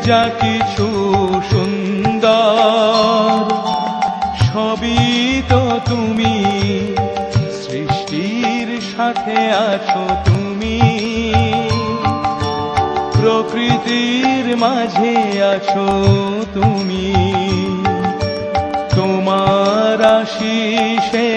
যা কিছু সুন্দর সবই তো তুমি, সৃষ্টির সাথে আছো তুমি, প্রকৃতির মাঝে আছো তুমি। তোমার আশিসে